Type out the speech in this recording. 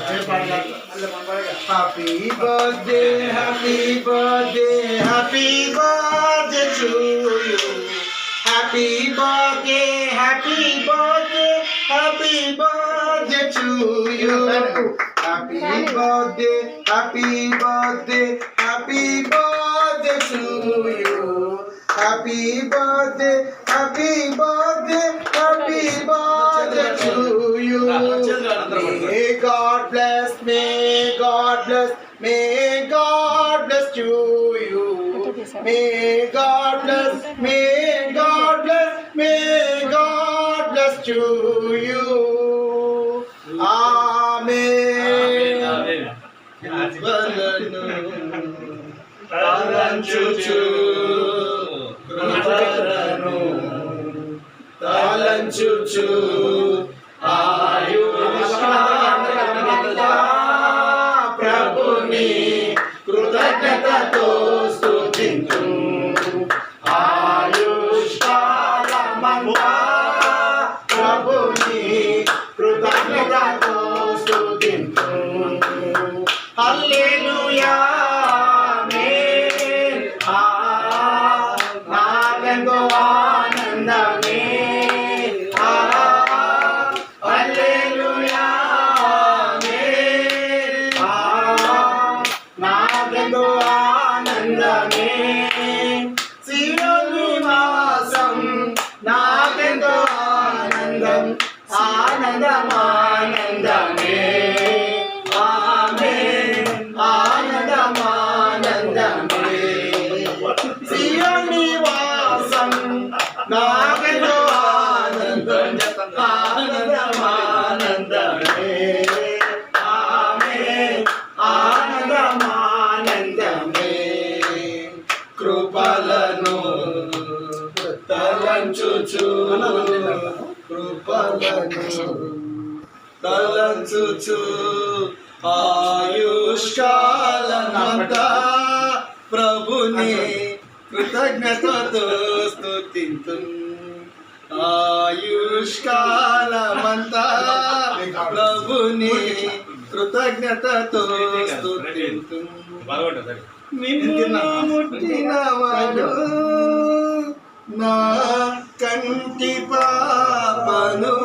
Happy birthday, happy birthday, happy birthday to you. Happy birthday, happy birthday, happy birthday to you. Happy birthday, happy birthday, happy birthday to you. Happy birthday, happy birthday, happy birthday to you. May God bless, may God bless, may God bless to you. May God bless, may God bless, may God bless to you. Amen. తలంచుచు కృపలను తలంచుచు ప్రభుని కృతజ్ఞతతో స్తుతించు ఆయుష్కాలమంతా ప్రభుని కృతజ్ఞతతో స్తుతించు హల్లెలూయా నాకెంతో ఆనందమే హల్లెలూయా నాకెంతో ఆనందమే సియోను నివాసం నాకెంతో ఆనందం ఆనందం ఆనందమే ఆనందం ఆనందమే సియోను నివాసం నాకెంతో ఆనందం ఆనందం ఆనందమే ఆనందం ఆనందమే కృపలను తలంచుచు కృపలను తలంచుచు ఆయుష్కాలమంతా ప్రభుని కృతజ్ఞతతో స్తుతింతు ఆయుష్కాలమంతా ప్రభుని కృతజ్ఞతతో స్తుతింతు నిన్ను ముట్టినవాడు నా కంటి పాపను